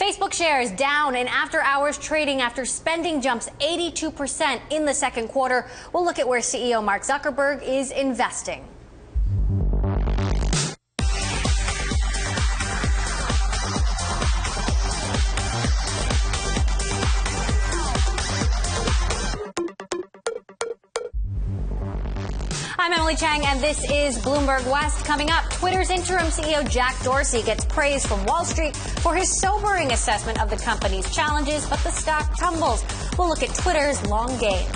Facebook shares down in after-hours trading after spending jumps 82% in the second quarter. We'll look at where CEO Mark Zuckerberg is investing. I'm Emily Chang, and this is Bloomberg West. Coming up, Twitter's interim CEO Jack Dorsey gets praise from Wall Street for his sobering assessment of the company's challenges, but the stock tumbles. We'll look at Twitter's long game.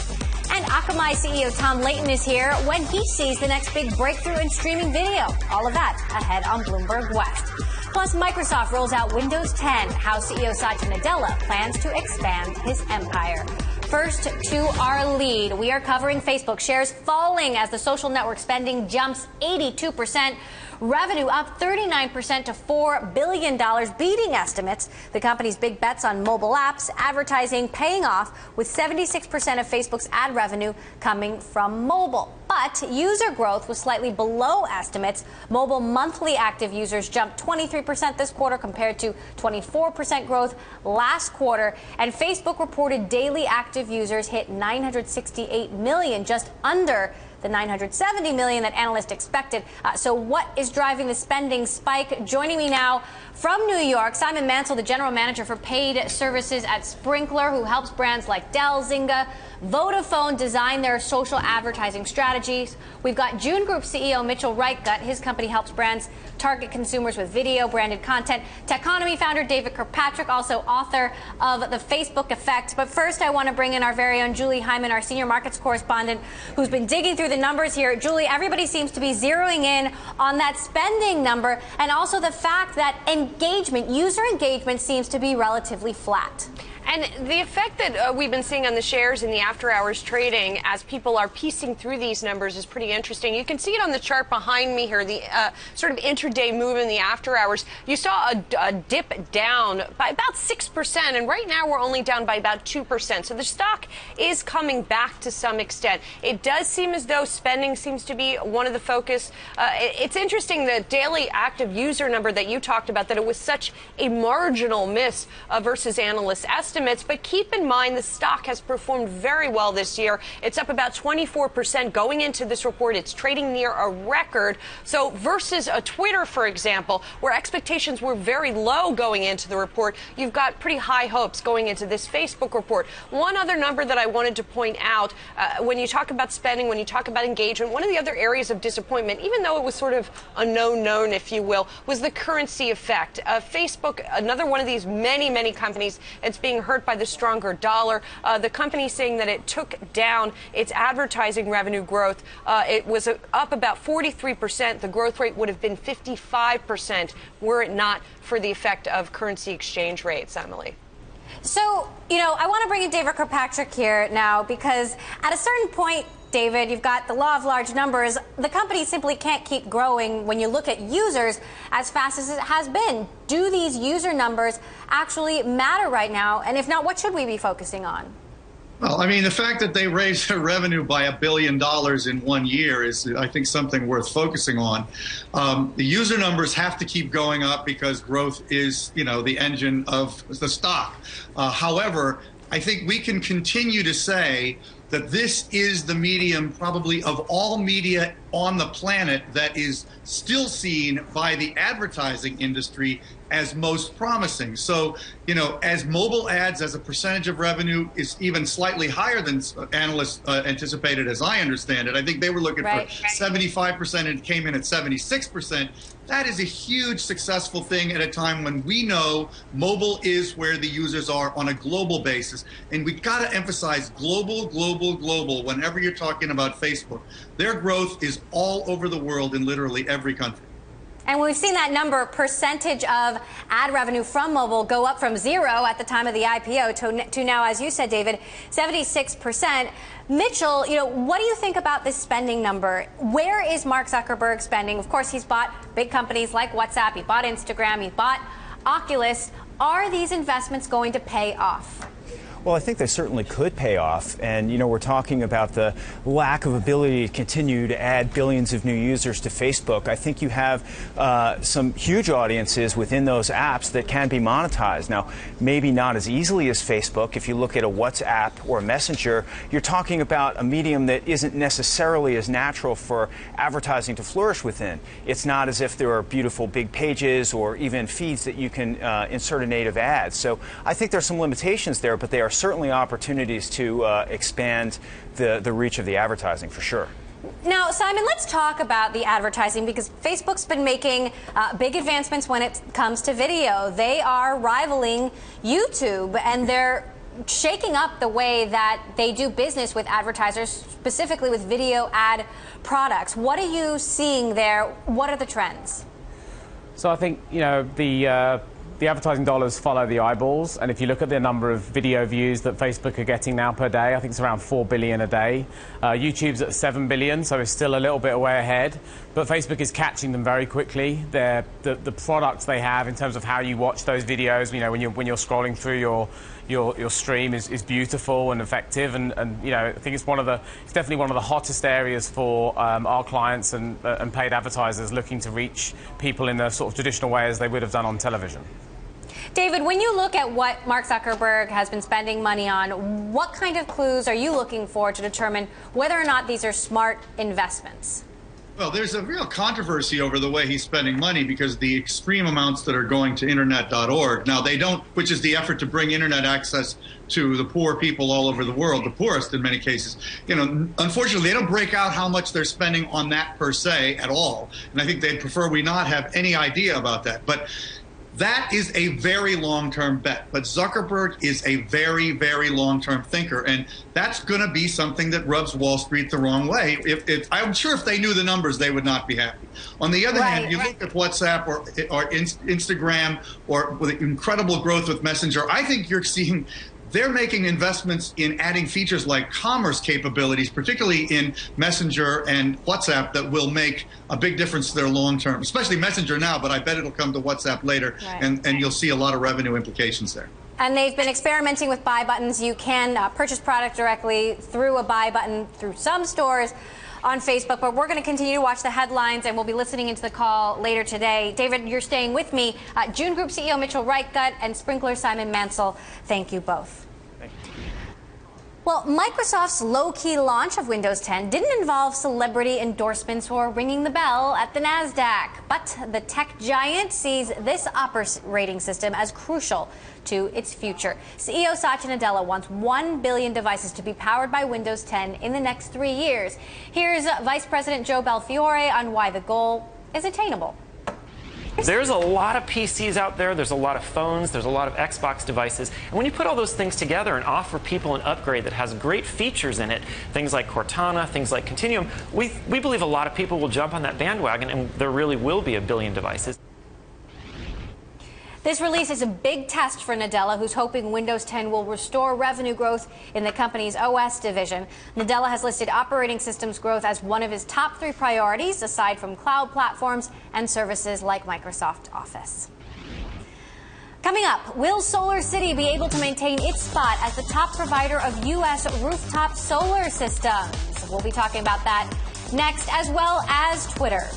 And Akamai CEO Tom Leighton is here when he sees the next big breakthrough in streaming video. All of that ahead on Bloomberg West. Plus, Microsoft rolls out Windows 10, how CEO Satya Nadella plans to expand his empire. First, to our lead. We are covering Facebook shares falling as the social network spending jumps 82%. Revenue up 39% to $4 billion, beating estimates. The company's big bets on mobile apps, advertising paying off, with 76% of Facebook's ad revenue coming from mobile. But user growth was slightly below estimates. Mobile monthly active users jumped 23% this quarter compared to 24% growth last quarter. And Facebook reported daily active users hit 968 million, just under the 970 million that analysts expected. So what is driving the spending spike? Joining me now from New York, Simon Mansell, the general manager for paid services at Sprinklr, who helps brands like Dell, Zynga, Vodafone design their social advertising strategies. We've got June Group CEO Mitchell Reichgut. His company helps brands target consumers with video branded content. Techonomy founder David Kirkpatrick, also author of The Facebook Effect. But first, I want to bring in our very own Julie Hyman, our senior markets correspondent, who's been digging through the numbers here. Julie, everybody seems to be zeroing in on that spending number and also the fact that engagement, user engagement, seems to be relatively flat. And the effect that we've been seeing on the shares in the after-hours trading as people are piecing through these numbers is pretty interesting. You can see it on the chart behind me here, the sort of intraday move in the after-hours. You saw a dip down by about 6%, and right now we're only down by about 2%. So the stock is coming back to some extent. It does seem as though spending seems to be one of the focus. It's interesting, the daily active user number that you talked about, that it was such a marginal miss versus analyst estimates. But keep in mind, the stock has performed very well this year. It's up about 24% going into this report. It's trading near a record. So versus a Twitter, for example, where expectations were very low going into the report, you've got pretty high hopes going into this Facebook report. One other number that I wanted to point out, when you talk about spending, when you talk about engagement, one of the other areas of disappointment, even though it was sort of a known, if you will, was the currency effect. Facebook, another one of these many companies that's being hurt by the stronger dollar. The company saying that it took down its advertising revenue growth. It was up about 43%. The growth rate would have been 55% were it not for the effect of currency exchange rates, Emily. So, I want to bring in David Kirkpatrick here now, because at a certain point, David, you've got the law of large numbers. The company simply can't keep growing when you look at users as fast as it has been. Do these user numbers actually matter right now? And if not, what should we be focusing on? Well, I mean, the fact that they raised their revenue by $1 billion in 1 year is, I think, something worth focusing on. The user numbers have to keep going up because growth is, the engine of the stock. However, I think we can continue to say that this is the medium, probably of all media on the planet, that is still seen by the advertising industry as most promising. So, as mobile ads as a percentage of revenue is even slightly higher than analysts anticipated, as I understand it. I think they were looking for 75% and came in at 76%. That is a huge successful thing at a time when we know mobile is where the users are on a global basis. And we've got to emphasize global whenever you're talking about Facebook. Their growth is all over the world in literally every country. And we've seen that number, percentage of ad revenue from mobile, go up from 0 at the time of the IPO to now, as you said, David, 76%. Mitchell, what do you think about this spending number? Where is Mark Zuckerberg spending? Of course, he's bought big companies like WhatsApp. He bought Instagram. He bought Oculus. Are these investments going to pay off? Well, I think they certainly could pay off. And, you know, we're talking about the lack of ability to continue to add billions of new users to Facebook. I think you have some huge audiences within those apps that can be monetized. Now, maybe not as easily as Facebook. If you look at a WhatsApp or a Messenger, you're talking about a medium that isn't necessarily as natural for advertising to flourish within. It's not as if there are beautiful big pages or even feeds that you can insert a native ad. So I think there's some limitations there, but they are certainly opportunities to expand the reach of the advertising for sure. Now, Simon, let's talk about the advertising, because Facebook's been making big advancements when it comes to video. They are rivaling YouTube, and they're shaking up the way that they do business with advertisers, specifically with video ad products. What are you seeing there? What are the trends? So I think, you know, the advertising dollars follow the eyeballs, and if you look at the number of video views that Facebook are getting now per day, I think it's around 4 billion a day. YouTube's at 7 billion, so it's still a little bit way ahead, but Facebook is catching them very quickly. The products they have in terms of how you watch those videos, you know, when you're scrolling through your stream is beautiful and effective, and you know, I think it's definitely one of the hottest areas for our clients and paid advertisers looking to reach people in the sort of traditional way as they would have done on television. David, when you look at what Mark Zuckerberg has been spending money on, what kind of clues are you looking for to determine whether or not these are smart investments? Well, there's a real controversy over the way he's spending money, because the extreme amounts that are going to internet.org, now they don't, which is the effort to bring internet access to the poor people all over the world, the poorest in many cases. You know, unfortunately, they don't break out how much they're spending on that per se at all. And I think they'd prefer we not have any idea about that. But that is a very long-term bet. But Zuckerberg is a very, very long-term thinker, and that's going to be something that rubs Wall Street the wrong way. I'm sure if they knew the numbers, they would not be happy. On the other hand, you look at WhatsApp or Instagram, or with incredible growth with Messenger, I think you're seeing they're making investments in adding features like commerce capabilities, particularly in Messenger and WhatsApp, that will make a big difference to their long term, especially Messenger now, but I bet it'll come to WhatsApp later, and you'll see a lot of revenue implications there. And they've been experimenting with buy buttons. You can purchase product directly through a buy button through some stores on Facebook, but we're going to continue to watch the headlines, and we'll be listening into the call later today. David, you're staying with me. June Group CEO Mitchell Reichgut and Sprinkler Simon Mansell, thank you both. Thank you. Well, Microsoft's low-key launch of Windows 10 didn't involve celebrity endorsements or ringing the bell at the NASDAQ, but the tech giant sees this operating system as crucial to its future. CEO Satya Nadella wants 1 billion devices to be powered by Windows 10 in the next 3 years. Here's Vice President Joe Belfiore on why the goal is attainable. There's a lot of PCs out there, there's a lot of phones, there's a lot of Xbox devices, and when you put all those things together and offer people an upgrade that has great features in it, things like Cortana, things like Continuum, we believe a lot of people will jump on that bandwagon, and there really will be 1 billion devices. This release is a big test for Nadella, who's hoping Windows 10 will restore revenue growth in the company's OS division. Nadella has listed operating systems growth as one of his top 3 priorities, aside from cloud platforms and services like Microsoft Office. Coming up, will SolarCity be able to maintain its spot as the top provider of U.S. rooftop solar systems? We'll be talking about that next, as well as Twitter.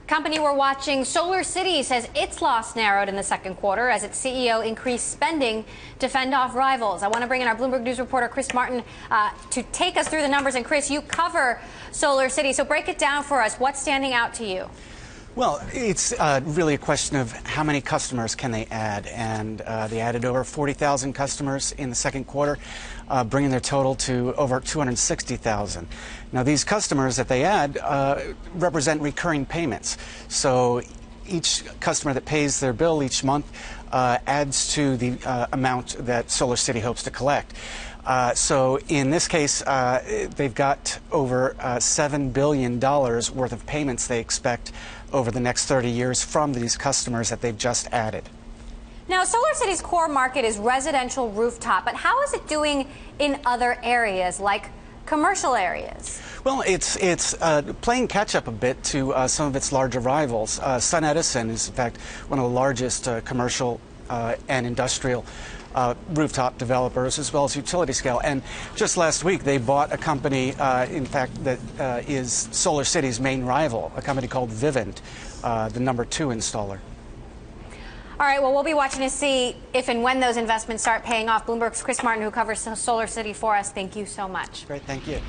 Company we're watching, SolarCity, says its loss narrowed in the second quarter as its CEO increased spending to fend off rivals. I want to bring in our Bloomberg News reporter, Chris Martin, to take us through the numbers. And Chris, you cover SolarCity, so break it down for us. What's standing out to you? Well, it's really a question of how many customers can they add, and they added over 40,000 customers in the second quarter, bringing their total to over 260,000. Now, these customers that they add represent recurring payments, so each customer that pays their bill each month adds to the amount that SolarCity hopes to collect. So in this case, they've got over $7 billion worth of payments they expect over the next 30 years from these customers that they've just added. Now, SolarCity's core market is residential rooftop, but how is it doing in other areas, like commercial areas? Well, it's playing catch-up a bit to some of its larger rivals. SunEdison is, in fact, one of the largest commercial and industrial rooftop developers, as well as utility scale. And just last week, they bought a company, in fact, that is SolarCity's main rival, a company called Vivint, the #2 installer. All right, well, we'll be watching to see if and when those investments start paying off. Bloomberg's Chris Martin, who covers SolarCity for us, thank you so much. Great, thank you.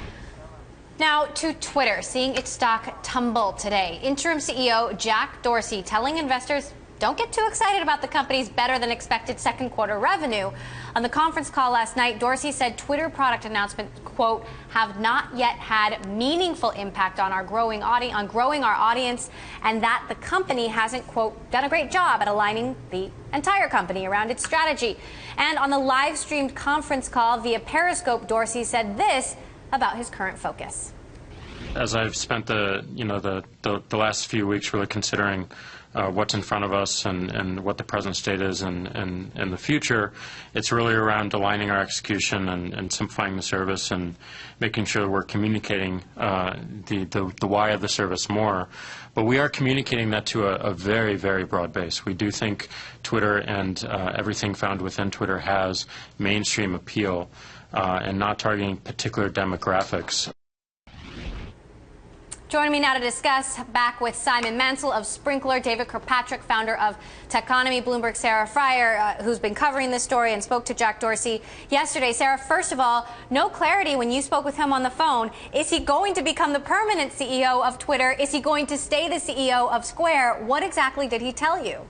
Now to Twitter, seeing its stock tumble today. Interim CEO Jack Dorsey telling investors, don't get too excited about the company's better than expected second quarter revenue. On the conference call last night, Dorsey said Twitter product announcements, quote, have not yet had meaningful impact on our growing our audience, and that the company hasn't, quote, done a great job at aligning the entire company around its strategy. And on the live streamed conference call via Periscope, Dorsey said this about his current focus. As I've spent the last few weeks really considering what's in front of us and what the present state is and the future, it's really around aligning our execution and simplifying the service and making sure we're communicating the why of the service more. But we are communicating that to a very, very broad base. We do think Twitter and everything found within Twitter has mainstream appeal and not targeting particular demographics. Joining me now to discuss, back with Simon Mansell of Sprinkler, David Kirkpatrick, founder of Techonomy, Bloomberg, Sarah Fryer, who's been covering this story and spoke to Jack Dorsey yesterday. Sarah, first of all, no clarity when you spoke with him on the phone. Is he going to become the permanent CEO of Twitter? Is he going to stay the CEO of Square? What exactly did he tell you?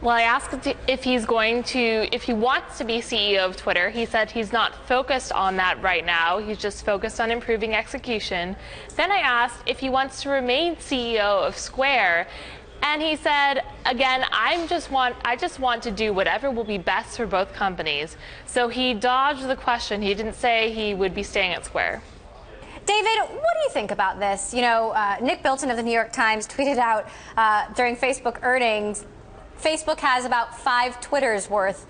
Well, I asked if he wants to be CEO of Twitter. He said he's not focused on that right now. He's just focused on improving execution. Then I asked if he wants to remain CEO of Square. And he said, again, I just want to do whatever will be best for both companies. So he dodged the question. He didn't say he would be staying at Square. David, what do you think about this? You know, Nick Bilton of the New York Times tweeted out during Facebook earnings, Facebook has about 5 Twitters worth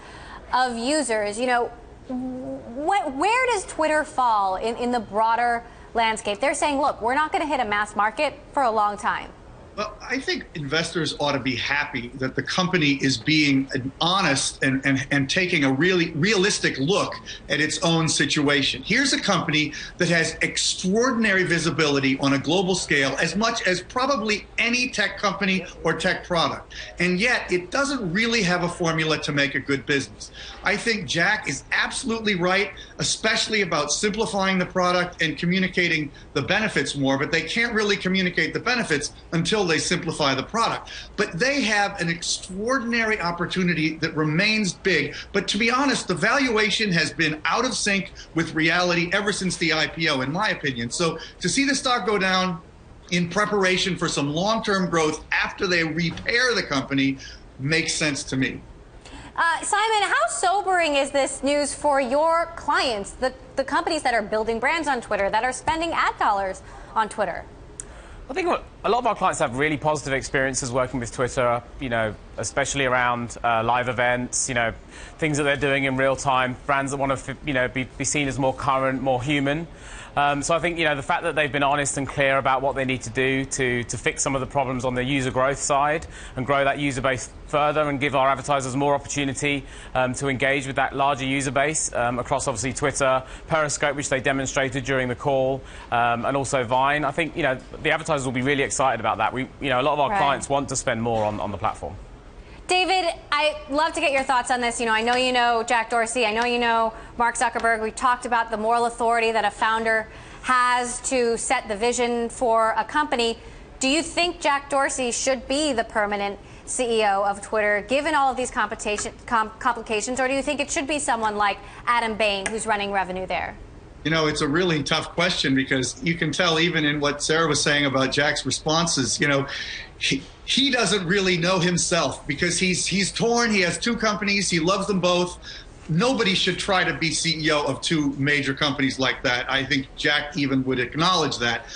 of users. You know, where does Twitter fall in the broader landscape? They're saying, look, we're not going to hit a mass market for a long time. Well, I think investors ought to be happy that the company is being honest and taking a really realistic look at its own situation. Here's a company that has extraordinary visibility on a global scale, as much as probably any tech company or tech product. And yet it doesn't really have a formula to make a good business. I think Jack is absolutely right, especially about simplifying the product and communicating the benefits more, but they can't really communicate the benefits until they simplify the product. But they have an extraordinary opportunity that remains big. But to be honest, the valuation has been out of sync with reality ever since the IPO, in my opinion. So to see the stock go down in preparation for some long-term growth after they repair the company makes sense to me. Simon, how sobering is this news for your clients, the companies that are building brands on Twitter, that are spending ad dollars on Twitter? I think a lot of our clients have really positive experiences working with Twitter, you know, especially around live events, you know, things that they're doing in real time, brands that want to, you know, be seen as more current, more human. So I think, you know, the fact that they've been honest and clear about what they need to do to fix some of the problems on the user growth side and grow that user base further and give our advertisers more opportunity to engage with that larger user base across obviously Twitter, Periscope, which they demonstrated during the call, and also Vine. I think, you know, the advertisers will be really excited about that. You know, a lot of our clients want to spend more on the platform. David, I'd love to get your thoughts on this. You know, I know you know Jack Dorsey. I know you know Mark Zuckerberg. We talked about the moral authority that a founder has to set the vision for a company. Do you think Jack Dorsey should be the permanent CEO of Twitter, given all of these complications, or do you think it should be someone like Adam Bain, who's running revenue there? You know, it's a really tough question because you can tell even in what Sarah was saying about Jack's responses, you know, he doesn't really know himself because he's torn. He has 2 companies. He loves them both. nobody should try to be CEO of two major companies like that. I think Jack even would acknowledge that.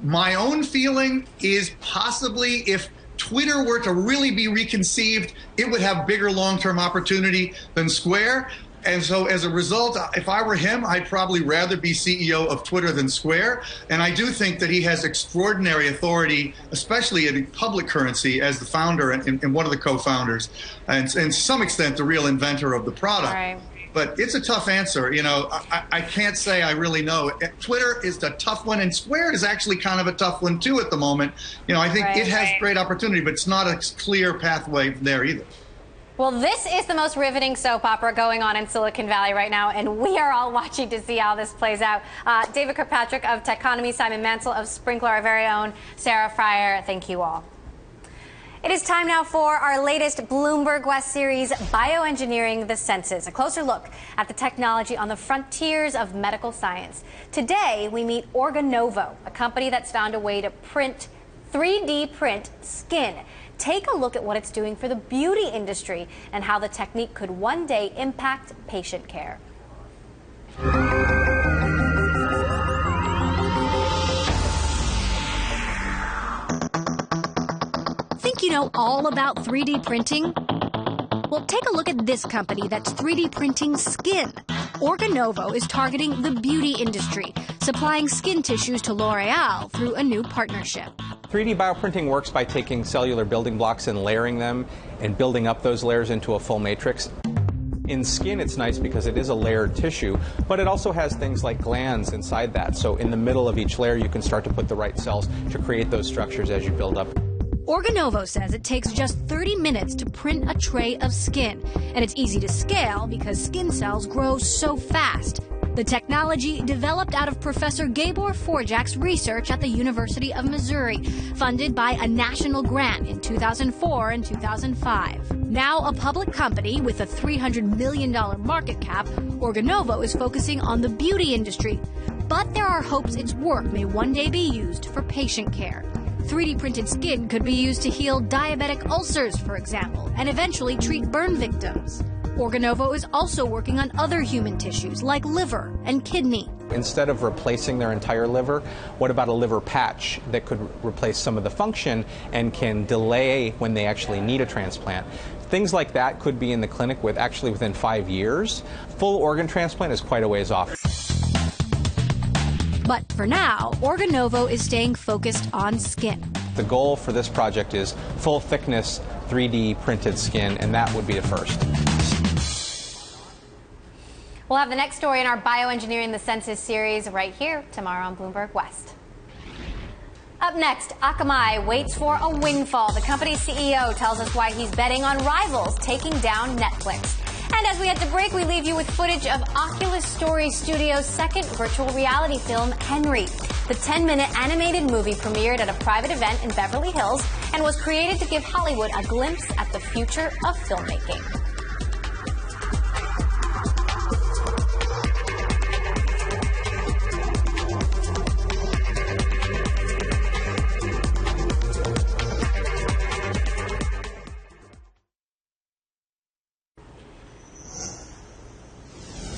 My own feeling is possibly if Twitter were to really be reconceived, it would have bigger long-term opportunity than Square. And so as a result, if I were him, I'd probably rather be CEO of Twitter than Square. And I do think that he has extraordinary authority, especially in public currency, as the founder and one of the co-founders, and to some extent the real inventor of the product. Right. But it's a tough answer. You know, I can't say I really know. Twitter is a tough one, and Square is actually kind of a tough one, too, at the moment. You know, I think it has great opportunity, but it's not a clear pathway there either. Well, this is the most riveting soap opera going on in Silicon Valley right now, and we are all watching to see how this plays out. David Kirkpatrick of Techonomy, Simon Mansell of Sprinkler, our very own Sarah Fryer, thank you all. It is time now for our latest Bloomberg West series, Bioengineering the Senses, a closer look at the technology on the frontiers of medical science. Today, we meet Organovo, a company that's found a way to 3D print skin. Take a look at what it's doing for the beauty industry and how the technique could one day impact patient care. Think you know all about 3D printing? Well, take a look at this company that's 3D printing skin. Organovo is targeting the beauty industry, supplying skin tissues to L'Oreal through a new partnership. 3D bioprinting works by taking cellular building blocks and layering them and building up those layers into a full matrix. In skin, it's nice because it is a layered tissue, but it also has things like glands inside that. So in the middle of each layer, you can start to put the right cells to create those structures as you build up. Organovo says it takes just 30 minutes to print a tray of skin, and it's easy to scale because skin cells grow so fast. The technology developed out of Professor Gabor Forjak's research at the University of Missouri, funded by a national grant in 2004 and 2005. Now a public company with a $300 million market cap, Organovo is focusing on the beauty industry. But there are hopes its work may one day be used for patient care. 3D printed skin could be used to heal diabetic ulcers, for example, and eventually treat burn victims. Organovo is also working on other human tissues like liver and kidney. Instead of replacing their entire liver, what about a liver patch that could replace some of the function and can delay when they actually need a transplant? Things like that could be in the clinic within 5 years. Full organ transplant is quite a ways off. But for now, Organovo is staying focused on skin. The goal for this project is full thickness 3D printed skin, and that would be the first. We'll have the next story in our Bioengineering the Senses series right here tomorrow on Bloomberg West. Up next, Akamai waits for a windfall. The company's CEO tells us why he's betting on rivals taking down Netflix. And as we head to break, we leave you with footage of Oculus Story Studios' second virtual reality film, Henry. The 10-minute animated movie premiered at a private event in Beverly Hills and was created to give Hollywood a glimpse at the future of filmmaking.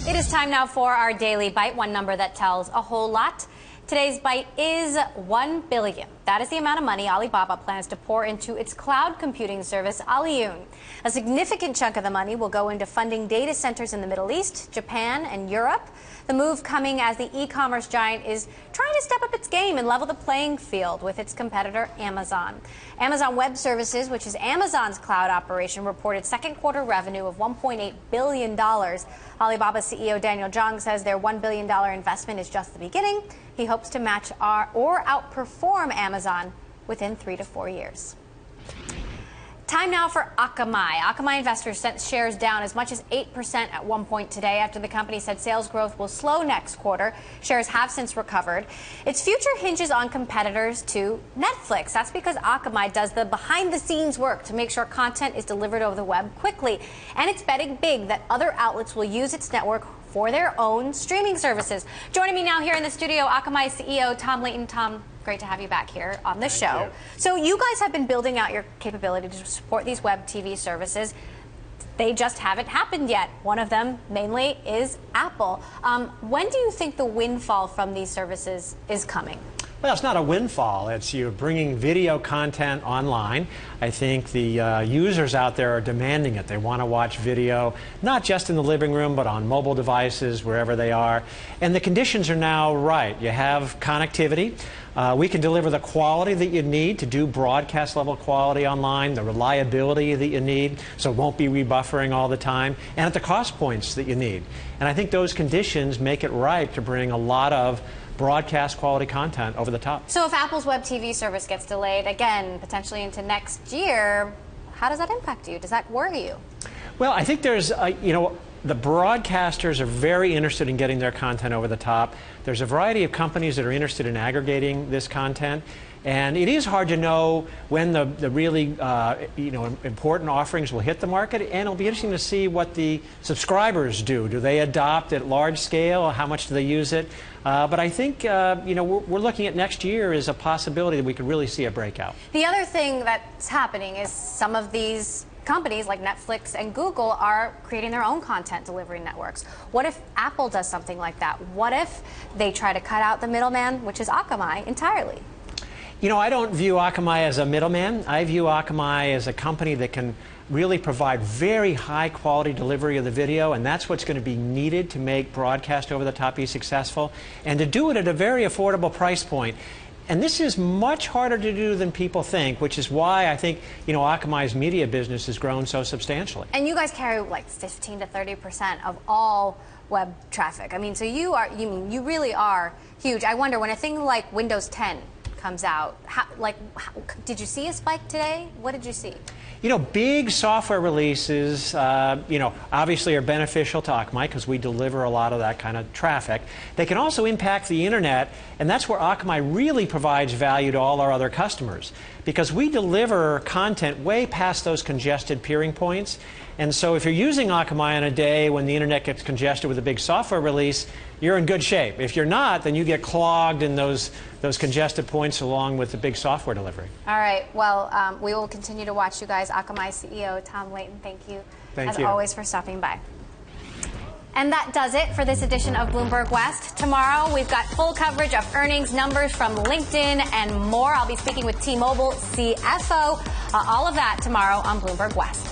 It is time now for our Daily Bite, one number that tells a whole lot. Today's bite is $1 billion. That is the amount of money Alibaba plans to pour into its cloud computing service, Aliyun. A significant chunk of the money will go into funding data centers in the Middle East, Japan, and Europe. The move coming as the e-commerce giant is trying to step up its game and level the playing field with its competitor, Amazon. Amazon Web Services, which is Amazon's cloud operation, reported second quarter revenue of $1.8 billion. Alibaba CEO Daniel Zhang says their $1 billion investment is just the beginning. He hopes to match or outperform Amazon within 3 to 4 years. Time now for Akamai. Akamai investors sent shares down as much as 8% at one point today after the company said sales growth will slow next quarter. Shares have since recovered. Its future hinges on competitors to Netflix. That's because Akamai does the behind-the-scenes work to make sure content is delivered over the web quickly. And it's betting big that other outlets will use its network for their own streaming services. Joining me now here in the studio, Akamai CEO Tom Leighton. Tom, great to have you back here on the show. So you guys have been building out your capability to support these web TV services. they just haven't happened yet. One of them, mainly, is Apple. When do you think the windfall from these services is coming? Well, it's not a windfall. It's you're bringing video content online. I think the users out there are demanding it. They want to watch video, not just in the living room, but on mobile devices, wherever they are. And the conditions are now right. You have connectivity. We can deliver the quality that you need to do broadcast level quality online, the reliability that you need, so it won't be rebuffering all the time, and at the cost points that you need. And I think those conditions make it right to bring a lot of broadcast quality content over the top. So if Apple's web TV service gets delayed again, potentially into next year, how does that impact you? Does that worry you? Well, I think there's, the broadcasters are very interested in getting their content over the top. There's a variety of companies that are interested in aggregating this content. And it is hard to know when the really important offerings will hit the market, and it'll be interesting to see what the subscribers do. Do they adopt at large scale? How much do they use it? But I think we're looking at next year as a possibility that we could really see a breakout. The other thing that's happening is some of these companies like Netflix and Google are creating their own content delivery networks. What if Apple does something like that? What if they try to cut out the middleman, which is Akamai, entirely? I don't view Akamai as a middleman. I view Akamai as a company that can really provide very high quality delivery of the video, and that's what's going to be needed to make broadcast over the top be successful, and to do it at a very affordable price point. And this is much harder to do than people think, which is why I think Akamai's media business has grown so substantially. And you guys carry like 15 to 30% of all web traffic. I mean, so you really are huge. I wonder, when a thing like Windows 10 comes out, did you see a spike today? What did you see? Big software releases, obviously are beneficial to Akamai because we deliver a lot of that kind of traffic. They can also impact the internet, and that's where Akamai really provides value to all our other customers, because we deliver content way past those congested peering points. And so if you're using Akamai on a day when the internet gets congested with a big software release, you're in good shape. If you're not, then you get clogged in those congested points along with the big software delivery. All right. Well, we will continue to watch you guys. Akamai CEO Tom Leighton, thank you, as always, for stopping by. And that does it for this edition of Bloomberg West. Tomorrow, we've got full coverage of earnings numbers from LinkedIn and more. I'll be speaking with T-Mobile CFO. All of that tomorrow on Bloomberg West.